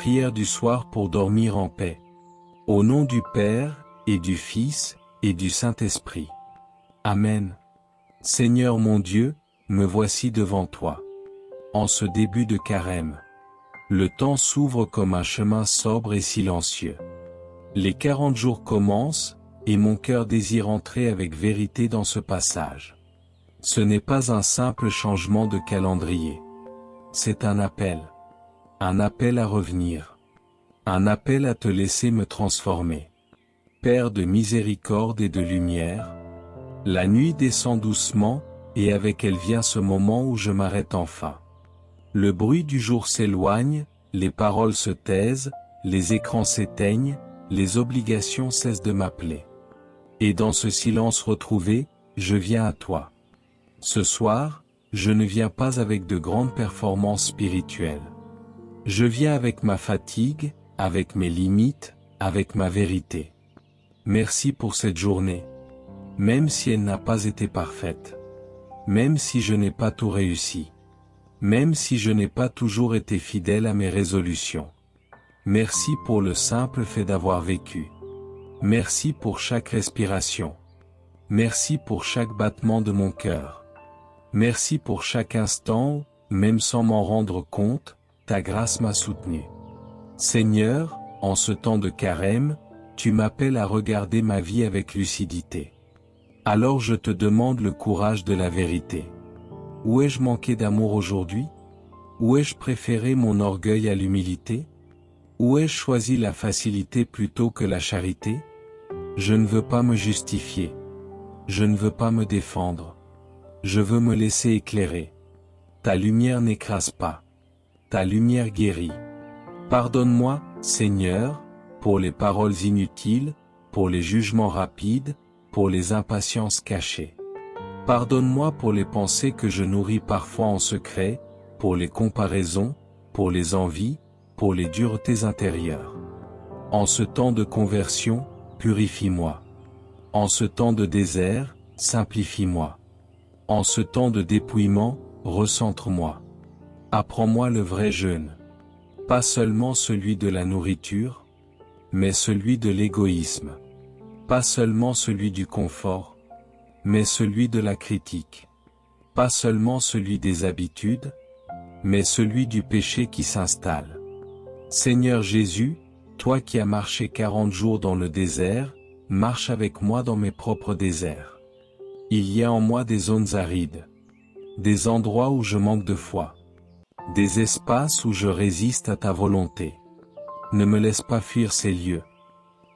prière du soir pour dormir en paix. Au nom du Père, et du Fils, et du Saint-Esprit. Amen. Seigneur mon Dieu, me voici devant toi. En ce début de carême, le temps s'ouvre comme un chemin sobre et silencieux. Les 40 jours commencent, et mon cœur désire entrer avec vérité dans ce passage. Ce n'est pas un simple changement de calendrier. C'est un appel. Un appel à revenir. Un appel à te laisser me transformer. Père de miséricorde et de lumière, la nuit descend doucement, et avec elle vient ce moment où je m'arrête enfin. Le bruit du jour s'éloigne, les paroles se taisent, les écrans s'éteignent, les obligations cessent de m'appeler. Et dans ce silence retrouvé, je viens à toi. Ce soir, je ne viens pas avec de grandes performances spirituelles. Je viens avec ma fatigue, avec mes limites, avec ma vérité. Merci pour cette journée. Même si elle n'a pas été parfaite. Même si je n'ai pas tout réussi. Même si je n'ai pas toujours été fidèle à mes résolutions. Merci pour le simple fait d'avoir vécu. Merci pour chaque respiration. Merci pour chaque battement de mon cœur. Merci pour chaque instant, même sans m'en rendre compte, ta grâce m'a soutenu. Seigneur, en ce temps de carême, tu m'appelles à regarder ma vie avec lucidité. Alors je te demande le courage de la vérité. Où ai-je manqué d'amour aujourd'hui? Où ai-je préféré mon orgueil à l'humilité? Où ai-je choisi la facilité plutôt que la charité? Je ne veux pas me justifier. Je ne veux pas me défendre. Je veux me laisser éclairer. Ta lumière n'écrase pas. Ta lumière guérit. Pardonne-moi, Seigneur, pour les paroles inutiles, pour les jugements rapides, pour les impatiences cachées. Pardonne-moi pour les pensées que je nourris parfois en secret, pour les comparaisons, pour les envies, pour les duretés intérieures. En ce temps de conversion, purifie-moi. En ce temps de désert, simplifie-moi. En ce temps de dépouillement, recentre-moi. Apprends-moi le vrai jeûne. Pas seulement celui de la nourriture, mais celui de l'égoïsme. Pas seulement celui du confort, mais celui de la critique. Pas seulement celui des habitudes, mais celui du péché qui s'installe. Seigneur Jésus, toi qui as marché 40 jours dans le désert, marche avec moi dans mes propres déserts. Il y a en moi des zones arides, des endroits où je manque de foi, des espaces où je résiste à ta volonté. Ne me laisse pas fuir ces lieux.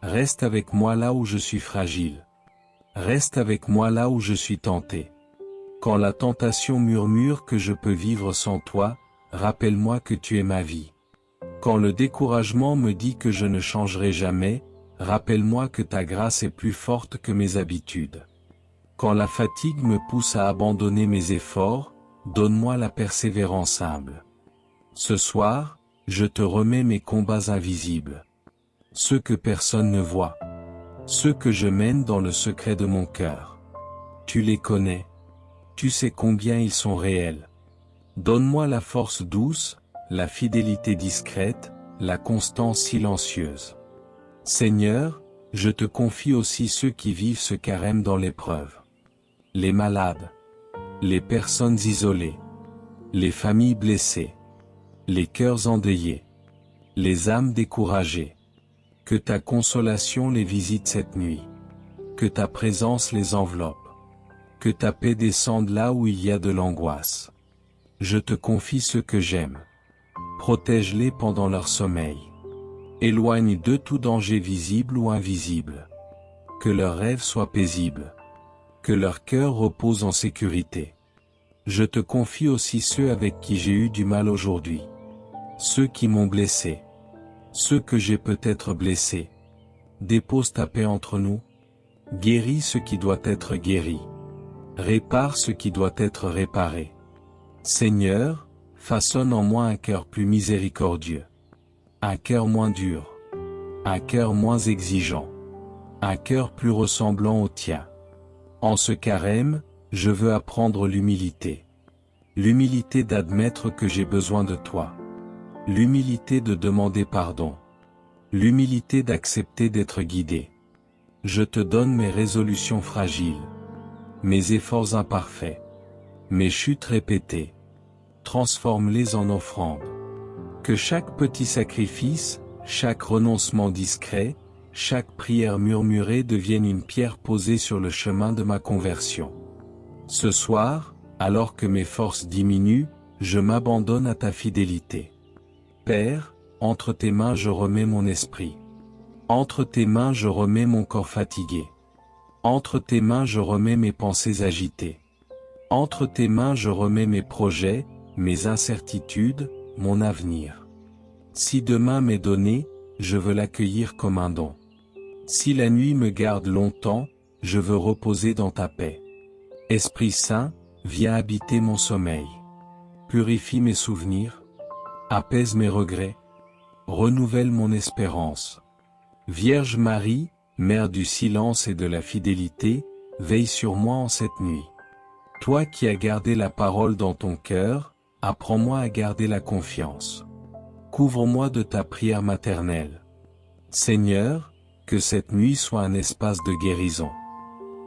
Reste avec moi là où je suis fragile. Reste avec moi là où je suis tenté. Quand la tentation murmure que je peux vivre sans toi, rappelle-moi que tu es ma vie. Quand le découragement me dit que je ne changerai jamais, rappelle-moi que ta grâce est plus forte que mes habitudes. Quand la fatigue me pousse à abandonner mes efforts, donne-moi la persévérance humble. Ce soir, je te remets mes combats invisibles. Ceux que personne ne voit. Ceux que je mène dans le secret de mon cœur. Tu les connais. Tu sais combien ils sont réels. Donne-moi la force douce, la fidélité discrète, la constance silencieuse. Seigneur, je te confie aussi ceux qui vivent ce carême dans l'épreuve. Les malades. Les personnes isolées. Les familles blessées. Les cœurs endeuillés. Les âmes découragées. Que ta consolation les visite cette nuit. Que ta présence les enveloppe. Que ta paix descende là où il y a de l'angoisse. Je te confie ceux que j'aime. Protège-les pendant leur sommeil. Éloigne d'eux tout danger visible ou invisible. Que leurs rêves soient paisibles. Que leur cœur repose en sécurité. Je te confie aussi ceux avec qui j'ai eu du mal aujourd'hui. Ceux qui m'ont blessé. Ceux que j'ai peut-être blessés. Dépose ta paix entre nous. Guéris ce qui doit être guéri. Répare ce qui doit être réparé. Seigneur, façonne en moi un cœur plus miséricordieux. Un cœur moins dur. Un cœur moins exigeant. Un cœur plus ressemblant au tien. En ce carême, je veux apprendre l'humilité. L'humilité d'admettre que j'ai besoin de toi. l'humilité de demander pardon, l'humilité d'accepter d'être guidé. Je te donne mes résolutions fragiles, mes efforts imparfaits, mes chutes répétées. Transforme-les en offrande. Que chaque petit sacrifice, chaque renoncement discret, chaque prière murmurée devienne une pierre posée sur le chemin de ma conversion. Ce soir, alors que mes forces diminuent, je m'abandonne à ta fidélité. Père, entre tes mains je remets mon esprit. Entre tes mains je remets mon corps fatigué. Entre tes mains je remets mes pensées agitées. Entre tes mains je remets mes projets, mes incertitudes, mon avenir. Si demain m'est donné, je veux l'accueillir comme un don. Si la nuit me garde longtemps, je veux reposer dans ta paix. Esprit Saint, viens habiter mon sommeil. Purifie mes souvenirs. Apaise mes regrets. Renouvelle mon espérance. Vierge Marie, Mère du silence et de la fidélité, veille sur moi en cette nuit. Toi qui as gardé la parole dans ton cœur, apprends-moi à garder la confiance. Couvre-moi de ta prière maternelle. Seigneur, que cette nuit soit un espace de guérison.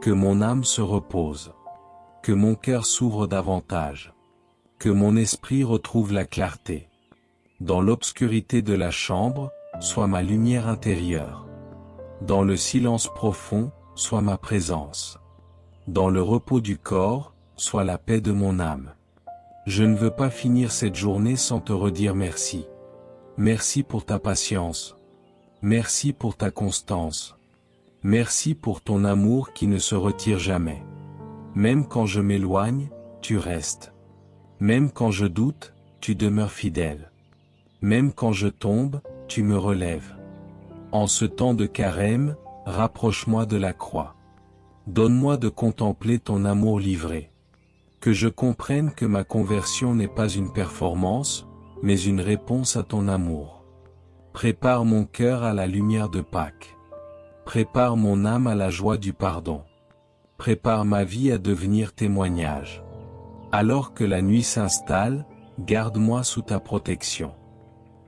Que mon âme se repose. Que mon cœur s'ouvre davantage. Que mon esprit retrouve la clarté. Dans l'obscurité de la chambre, sois ma lumière intérieure. Dans le silence profond, sois ma présence. Dans le repos du corps, sois la paix de mon âme. Je ne veux pas finir cette journée sans te redire merci. Merci pour ta patience. Merci pour ta constance. Merci pour ton amour qui ne se retire jamais. Même quand je m'éloigne, tu restes. Même quand je doute, tu demeures fidèle. Même quand je tombe, tu me relèves. En ce temps de carême, rapproche-moi de la croix. Donne-moi de contempler ton amour livré. Que je comprenne que ma conversion n'est pas une performance, mais une réponse à ton amour. Prépare mon cœur à la lumière de Pâques. Prépare mon âme à la joie du pardon. Prépare ma vie à devenir témoignage. Alors que la nuit s'installe, garde-moi sous ta protection.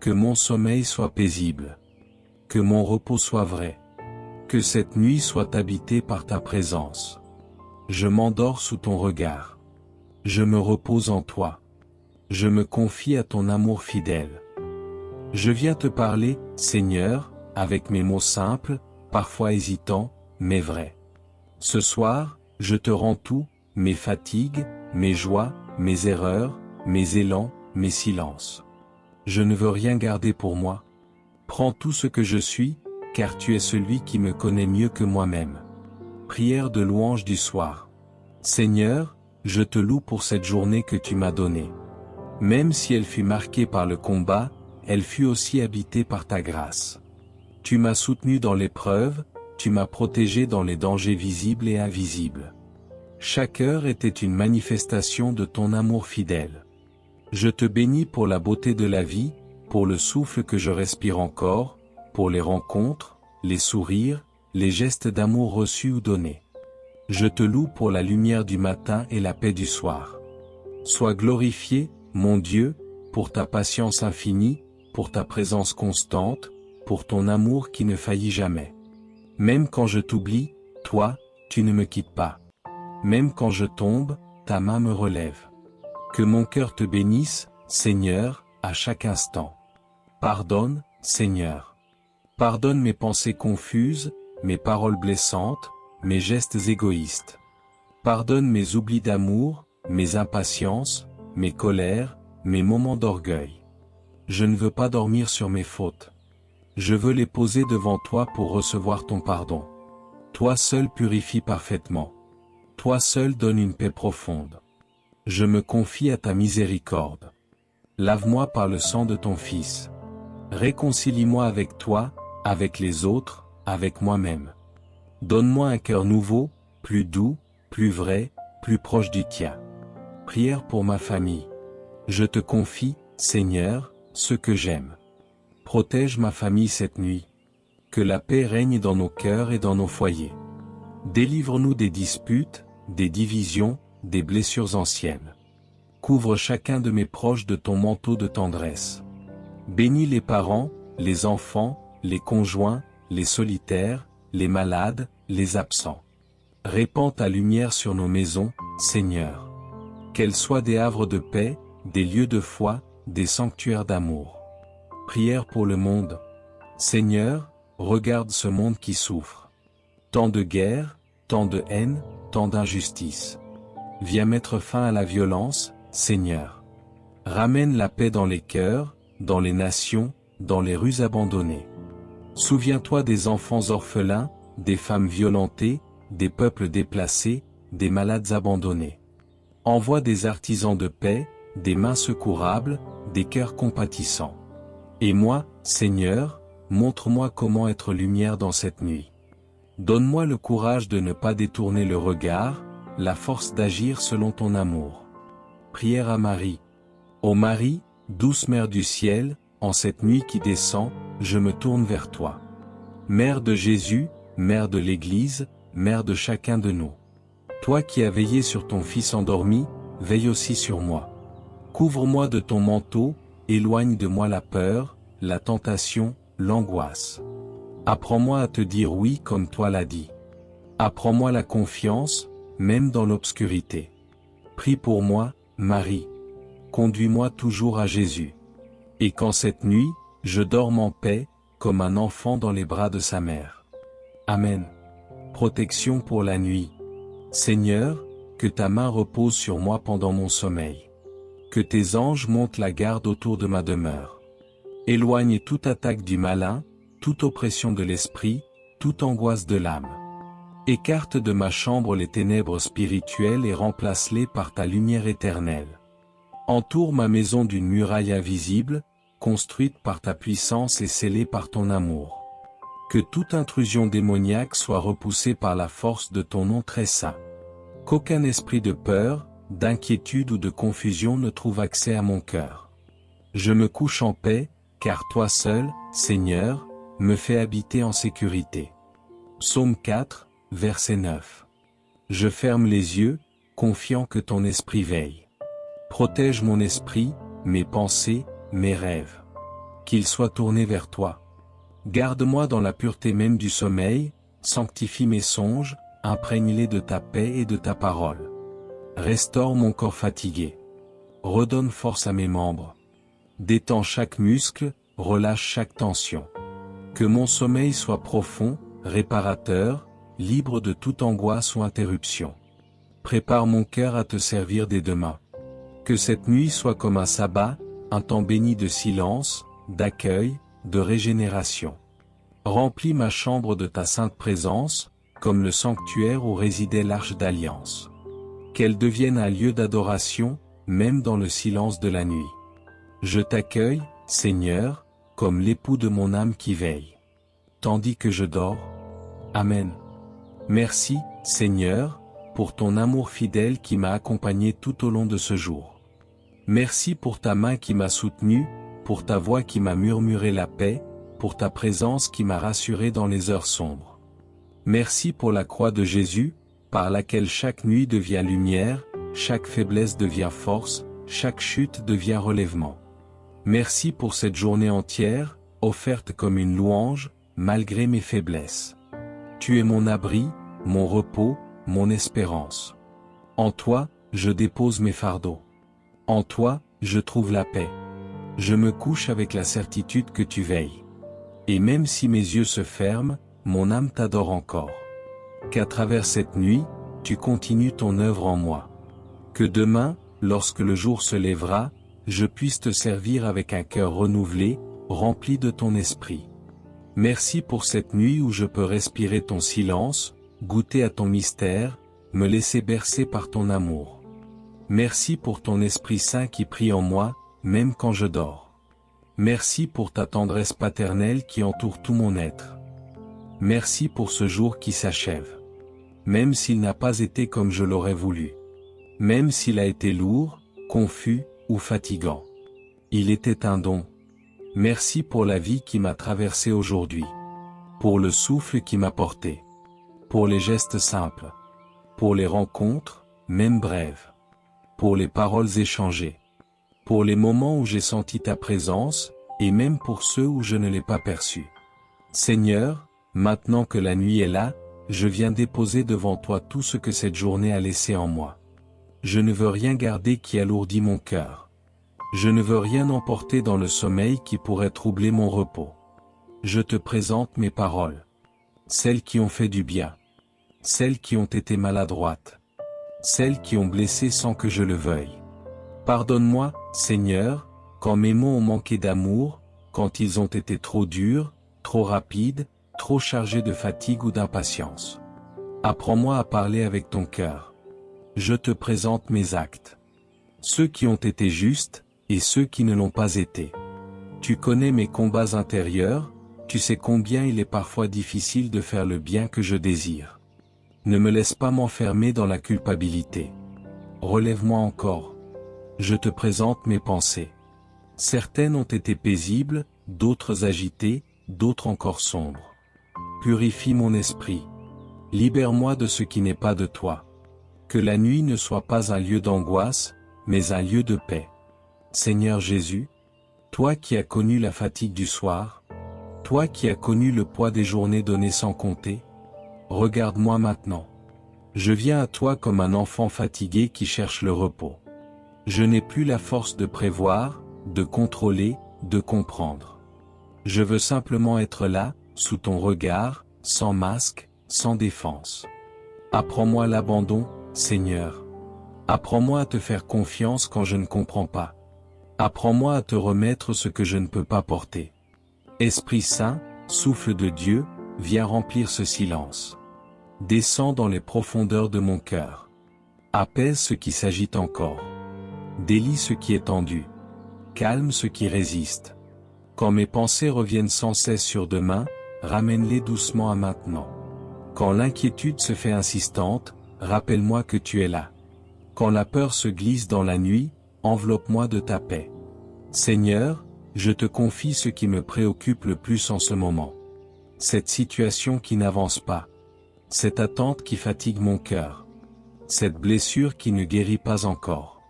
Que mon sommeil soit paisible. Que mon repos soit vrai. Que cette nuit soit habitée par ta présence. Je m'endors sous ton regard. Je me repose en toi. Je me confie à ton amour fidèle. Je viens te parler, Seigneur, avec mes mots simples, parfois hésitants, mais vrais. Ce soir, je te rends tout, mes fatigues, mes joies, mes erreurs, mes élans, mes silences. Je ne veux rien garder pour moi. Prends tout ce que je suis, car tu es celui qui me connaît mieux que moi-même. Prière de louange du soir. Seigneur, je te loue pour cette journée que tu m'as donnée. Même si elle fut marquée par le combat, elle fut aussi habitée par ta grâce. Tu m'as soutenu dans l'épreuve, tu m'as protégé dans les dangers visibles et invisibles. Chaque heure était une manifestation de ton amour fidèle. Je te bénis pour la beauté de la vie, pour le souffle que je respire encore, pour les rencontres, les sourires, les gestes d'amour reçus ou donnés. Je te loue pour la lumière du matin et la paix du soir. Sois glorifié, mon Dieu, pour ta patience infinie, pour ta présence constante, pour ton amour qui ne faillit jamais. Même quand je t'oublie, toi, tu ne me quittes pas. Même quand je tombe, ta main me relève. Que mon cœur te bénisse, Seigneur, à chaque instant. Pardonne, Seigneur. Pardonne mes pensées confuses, mes paroles blessantes, mes gestes égoïstes. Pardonne mes oublis d'amour, mes impatiences, mes colères, mes moments d'orgueil. Je ne veux pas dormir sur mes fautes. Je veux les poser devant toi pour recevoir ton pardon. Toi seul purifie parfaitement. Toi seul donne une paix profonde. Je me confie à ta miséricorde. Lave-moi par le sang de ton Fils. Réconcilie-moi avec toi, avec les autres, avec moi-même. Donne-moi un cœur nouveau, plus doux, plus vrai, plus proche du tien. Prière pour ma famille. Je te confie, Seigneur, ce que j'aime. Protège ma famille cette nuit. Que la paix règne dans nos cœurs et dans nos foyers. Délivre-nous des disputes, des divisions, des blessures anciennes. Couvre chacun de mes proches de ton manteau de tendresse. Bénis les parents, les enfants, les conjoints, les solitaires, les malades, les absents. Répands ta lumière sur nos maisons, Seigneur. Qu'elles soient des havres de paix, des lieux de foi, des sanctuaires d'amour. Prière pour le monde. Seigneur, regarde ce monde qui souffre. Tant de guerre, tant de haine, tant d'injustice. Viens mettre fin à la violence, Seigneur. Ramène la paix dans les cœurs, dans les nations, dans les rues abandonnées. Souviens-toi des enfants orphelins, des femmes violentées, des peuples déplacés, des malades abandonnés. Envoie des artisans de paix, des mains secourables, des cœurs compatissants. Et moi, Seigneur, montre-moi comment être lumière dans cette nuit. Donne-moi le courage de ne pas détourner le regard, la force d'agir selon ton amour. Prière à Marie. Ô Marie, douce Mère du ciel, en cette nuit qui descend, je me tourne vers toi. Mère de Jésus, Mère de l'Église, Mère de chacun de nous. Toi qui as veillé sur ton Fils endormi, veille aussi sur moi. Couvre-moi de ton manteau, éloigne de moi la peur, la tentation, l'angoisse. Apprends-moi à te dire oui comme toi l'as dit. Apprends-moi la confiance, même dans l'obscurité. Prie pour moi, Marie. Conduis-moi toujours à Jésus. Et quand cette nuit, je dorme en paix, comme un enfant dans les bras de sa mère. Amen. Protection pour la nuit. Seigneur, que ta main repose sur moi pendant mon sommeil. Que tes anges montent la garde autour de ma demeure. Éloigne toute attaque du malin, toute oppression de l'esprit, toute angoisse de l'âme. Écarte de ma chambre les ténèbres spirituelles et remplace-les par ta lumière éternelle. Entoure ma maison d'une muraille invisible, construite par ta puissance et scellée par ton amour. Que toute intrusion démoniaque soit repoussée par la force de ton nom très saint. Qu'aucun esprit de peur, d'inquiétude ou de confusion ne trouve accès à mon cœur. Je me couche en paix, car toi seul, Seigneur, me fais habiter en sécurité. Psaume 4, verset 9. Je ferme les yeux, confiant que ton esprit veille. Protège mon esprit, mes pensées, mes rêves. Qu'ils soient tournés vers toi. Garde-moi dans la pureté même du sommeil, sanctifie mes songes, imprègne-les de ta paix et de ta parole. Restaure mon corps fatigué. Redonne force à mes membres. Détends chaque muscle, relâche chaque tension. Que mon sommeil soit profond, réparateur, libre de toute angoisse ou interruption. Prépare mon cœur à te servir dès demain. Que cette nuit soit comme un sabbat, un temps béni de silence, d'accueil, de régénération. Remplis ma chambre de ta sainte présence, comme le sanctuaire où résidait l'arche d'alliance. Qu'elle devienne un lieu d'adoration, même dans le silence de la nuit. Je t'accueille, Seigneur, comme l'époux de mon âme qui veille. Tandis que je dors. Amen. Merci, Seigneur, pour ton amour fidèle qui m'a accompagné tout au long de ce jour. Merci pour ta main qui m'a soutenu, pour ta voix qui m'a murmuré la paix, pour ta présence qui m'a rassuré dans les heures sombres. Merci pour la croix de Jésus, par laquelle chaque nuit devient lumière, chaque faiblesse devient force, chaque chute devient relèvement. Merci pour cette journée entière, offerte comme une louange, malgré mes faiblesses. Tu es mon abri, mon repos, mon espérance. En toi, je dépose mes fardeaux. En toi, je trouve la paix. Je me couche avec la certitude que tu veilles. Et même si mes yeux se ferment, mon âme t'adore encore. Qu'à travers cette nuit, tu continues ton œuvre en moi. Que demain, lorsque le jour se lèvera, je puisse te servir avec un cœur renouvelé, rempli de ton esprit. Merci pour cette nuit où je peux respirer ton silence, goûter à ton mystère, me laisser bercer par ton amour. Merci pour ton Esprit Saint qui prie en moi, même quand je dors. Merci pour ta tendresse paternelle qui entoure tout mon être. Merci pour ce jour qui s'achève. Même s'il n'a pas été comme je l'aurais voulu. Même s'il a été lourd, confus ou fatigant. Il était un don. Merci pour la vie qui m'a traversé aujourd'hui. Pour le souffle qui m'a porté. Pour les gestes simples. Pour les rencontres, même brèves. Pour les paroles échangées. Pour les moments où j'ai senti ta présence, et même pour ceux où je ne l'ai pas perçu. Seigneur, maintenant que la nuit est là, je viens déposer devant toi tout ce que cette journée a laissé en moi. Je ne veux rien garder qui alourdit mon cœur. Je ne veux rien emporter dans le sommeil qui pourrait troubler mon repos. Je te présente mes paroles. Celles qui ont fait du bien. Celles qui ont été maladroites. Celles qui ont blessé sans que je le veuille. Pardonne-moi, Seigneur, quand mes mots ont manqué d'amour, quand ils ont été trop durs, trop rapides, trop chargés de fatigue ou d'impatience. Apprends-moi à parler avec ton cœur. Je te présente mes actes. Ceux qui ont été justes, et ceux qui ne l'ont pas été. Tu connais mes combats intérieurs, tu sais combien il est parfois difficile de faire le bien que je désire. Ne me laisse pas m'enfermer dans la culpabilité. Relève-moi encore. Je te présente mes pensées. Certaines ont été paisibles, d'autres agitées, d'autres encore sombres. Purifie mon esprit. Libère-moi de ce qui n'est pas de toi. Que la nuit ne soit pas un lieu d'angoisse, mais un lieu de paix. Seigneur Jésus, toi qui as connu la fatigue du soir, toi qui as connu le poids des journées données sans compter, regarde-moi maintenant. Je viens à toi comme un enfant fatigué qui cherche le repos. Je n'ai plus la force de prévoir, de contrôler, de comprendre. Je veux simplement être là, sous ton regard, sans masque, sans défense. Apprends-moi l'abandon, Seigneur. Apprends-moi à te faire confiance quand je ne comprends pas. Apprends-moi à te remettre ce que je ne peux pas porter. Esprit Saint, souffle de Dieu, viens remplir ce silence. Descends dans les profondeurs de mon cœur. Apaise ce qui s'agite encore. Délie ce qui est tendu. Calme ce qui résiste. Quand mes pensées reviennent sans cesse sur demain, ramène-les doucement à maintenant. Quand l'inquiétude se fait insistante, rappelle-moi que tu es là. Quand la peur se glisse dans la nuit, enveloppe-moi de ta paix. Seigneur, je te confie ce qui me préoccupe le plus en ce moment. Cette situation qui n'avance pas. Cette attente qui fatigue mon cœur. Cette blessure qui ne guérit pas encore.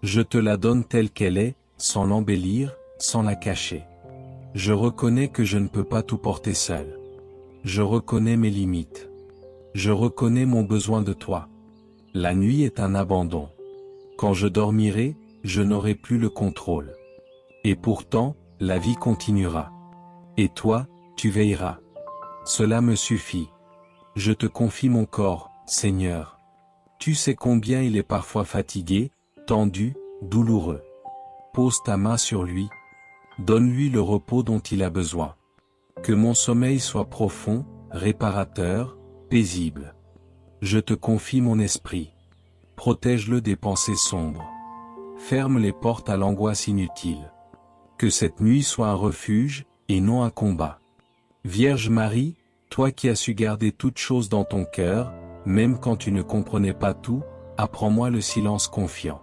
Je te la donne telle qu'elle est, sans l'embellir, sans la cacher. Je reconnais que je ne peux pas tout porter seul. Je reconnais mes limites. Je reconnais mon besoin de toi. La nuit est un abandon. Quand je dormirai, je n'aurai plus le contrôle. Et pourtant, la vie continuera. Et toi, tu veilleras. Cela me suffit. Je te confie mon corps, Seigneur. Tu sais combien il est parfois fatigué, tendu, douloureux. Pose ta main sur lui. Donne-lui le repos dont il a besoin. Que mon sommeil soit profond, réparateur, paisible. Je te confie mon esprit. Protège-le des pensées sombres. Ferme les portes à l'angoisse inutile. Que cette nuit soit un refuge, et non un combat. Vierge Marie, toi qui as su garder toutes choses dans ton cœur, même quand tu ne comprenais pas tout, apprends-moi le silence confiant.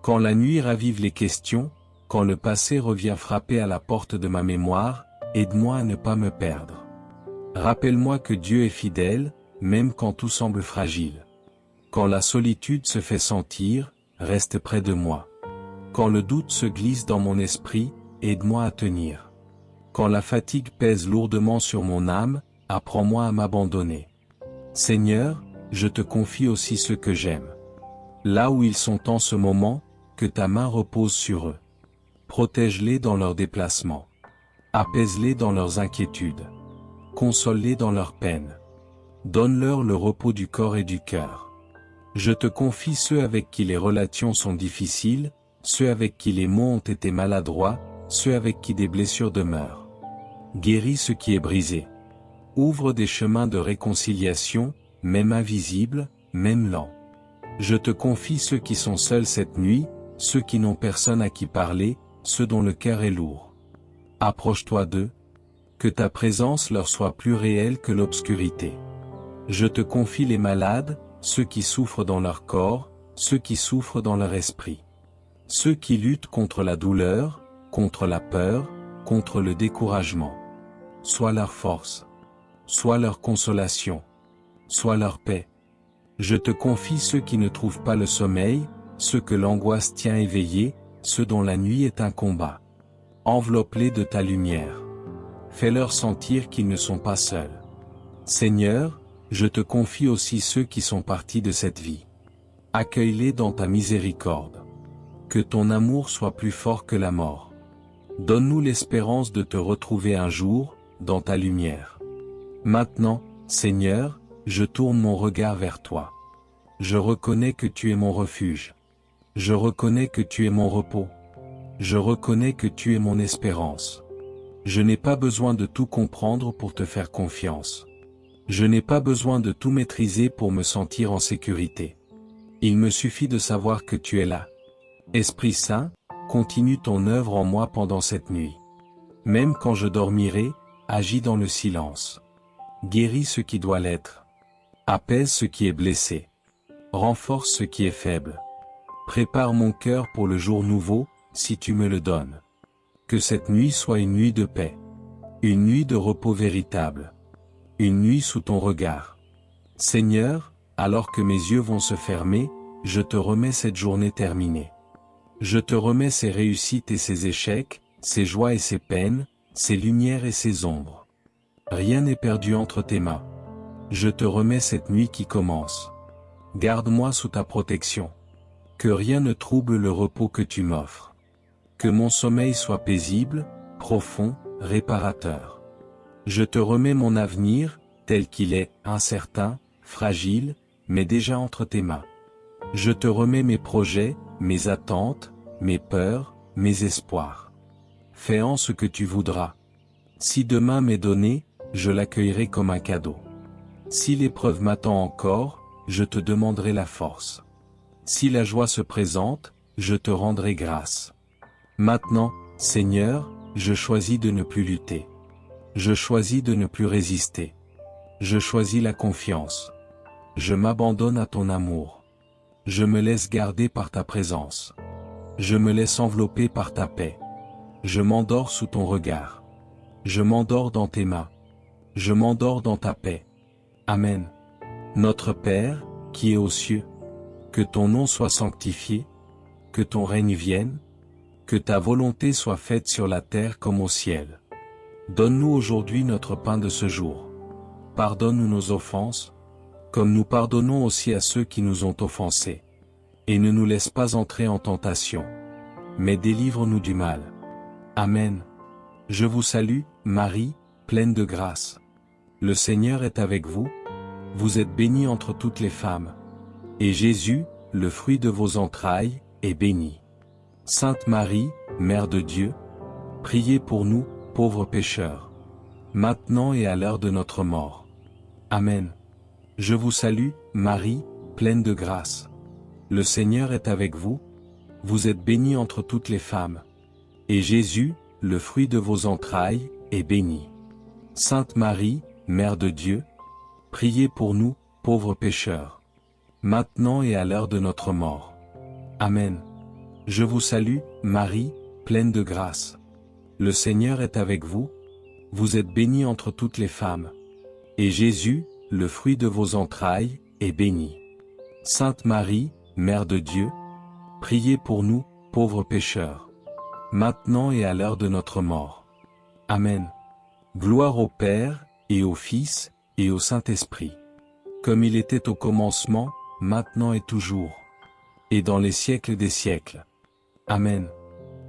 Quand la nuit ravive les questions, quand le passé revient frapper à la porte de ma mémoire, aide-moi à ne pas me perdre. Rappelle-moi que Dieu est fidèle, même quand tout semble fragile. Quand la solitude se fait sentir, reste près de moi. Quand le doute se glisse dans mon esprit, aide-moi à tenir. Quand la fatigue pèse lourdement sur mon âme, apprends-moi à m'abandonner. Seigneur, je te confie aussi ceux que j'aime. Là où ils sont en ce moment, que ta main repose sur eux. Protège-les dans leurs déplacements. Apaise-les dans leurs inquiétudes. Console-les dans leurs peines. Donne-leur le repos du corps et du cœur. Je te confie ceux avec qui les relations sont difficiles, ceux avec qui les mots ont été maladroits, ceux avec qui des blessures demeurent. Guéris ce qui est brisé. Ouvre des chemins de réconciliation, même invisibles, même lents. Je te confie ceux qui sont seuls cette nuit, ceux qui n'ont personne à qui parler, ceux dont le cœur est lourd. Approche-toi d'eux. Que ta présence leur soit plus réelle que l'obscurité. Je te confie les malades, ceux qui souffrent dans leur corps, ceux qui souffrent dans leur esprit. Ceux qui luttent contre la douleur, contre la peur, contre le découragement. Sois leur force. Sois leur consolation. Sois leur paix. Je te confie ceux qui ne trouvent pas le sommeil, ceux que l'angoisse tient éveillés, ceux dont la nuit est un combat. Enveloppe-les de ta lumière. Fais-leur sentir qu'ils ne sont pas seuls. Seigneur, je te confie aussi ceux qui sont partis de cette vie. Accueille-les dans ta miséricorde. Que ton amour soit plus fort que la mort. Donne-nous l'espérance de te retrouver un jour, dans ta lumière. Maintenant, Seigneur, je tourne mon regard vers toi. Je reconnais que tu es mon refuge. Je reconnais que tu es mon repos. Je reconnais que tu es mon espérance. Je n'ai pas besoin de tout comprendre pour te faire confiance. Je n'ai pas besoin de tout maîtriser pour me sentir en sécurité. Il me suffit de savoir que tu es là. Esprit Saint, continue ton œuvre en moi pendant cette nuit. Même quand je dormirai, agis dans le silence. Guéris ce qui doit l'être. Apaise ce qui est blessé. Renforce ce qui est faible. Prépare mon cœur pour le jour nouveau, si tu me le donnes. Que cette nuit soit une nuit de paix. Une nuit de repos véritable. Une nuit sous ton regard. Seigneur, alors que mes yeux vont se fermer, je te remets cette journée terminée. Je te remets ses réussites et ses échecs, ses joies et ses peines, ses lumières et ses ombres. Rien n'est perdu entre tes mains. Je te remets cette nuit qui commence. Garde-moi sous ta protection. Que rien ne trouble le repos que tu m'offres. Que mon sommeil soit paisible, profond, réparateur. Je te remets mon avenir, tel qu'il est, incertain, fragile, mais déjà entre tes mains. Je te remets mes projets, mes attentes, mes peurs, mes espoirs. Fais-en ce que tu voudras. Si demain m'est donné, je l'accueillerai comme un cadeau. Si l'épreuve m'attend encore, je te demanderai la force. Si la joie se présente, je te rendrai grâce. Maintenant, Seigneur, je choisis de ne plus lutter. Je choisis de ne plus résister. Je choisis la confiance. Je m'abandonne à ton amour. Je me laisse garder par ta présence. Je me laisse envelopper par ta paix. Je m'endors sous ton regard. Je m'endors dans tes mains. Je m'endors dans ta paix. Amen. Notre Père, qui es aux cieux, que ton nom soit sanctifié, que ton règne vienne, que ta volonté soit faite sur la terre comme au ciel. Donne-nous aujourd'hui notre pain de ce jour. Pardonne-nous nos offenses, comme nous pardonnons aussi à ceux qui nous ont offensés. Et ne nous laisse pas entrer en tentation, mais délivre-nous du mal. Amen. Je vous salue, Marie, pleine de grâce. Le Seigneur est avec vous. Vous êtes bénie entre toutes les femmes. Et Jésus, le fruit de vos entrailles, est béni. Sainte Marie, Mère de Dieu, priez pour nous, pauvres pécheurs, maintenant et à l'heure de notre mort. Amen. Je vous salue, Marie, pleine de grâce. Le Seigneur est avec vous. Vous êtes bénie entre toutes les femmes. Et Jésus, le fruit de vos entrailles, est béni. Sainte Marie, Mère de Dieu, priez pour nous, pauvres pécheurs, maintenant et à l'heure de notre mort. Amen. Je vous salue, Marie, pleine de grâce. Le Seigneur est avec vous. Vous êtes bénie entre toutes les femmes. Et Jésus, le fruit de vos entrailles, est béni. Sainte Marie, Mère de Dieu, priez pour nous, pauvres pécheurs, maintenant et à l'heure de notre mort. Amen. Gloire au Père, et au Fils, et au Saint-Esprit. Comme il était au commencement, maintenant et toujours. Et dans les siècles des siècles. Amen.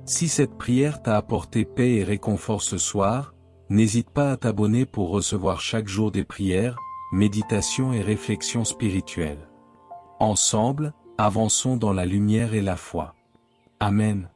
Si cette prière t'a apporté paix et réconfort ce soir, n'hésite pas à t'abonner pour recevoir chaque jour des prières, méditations et réflexions spirituelles. Ensemble, avançons dans la lumière et la foi. Amen.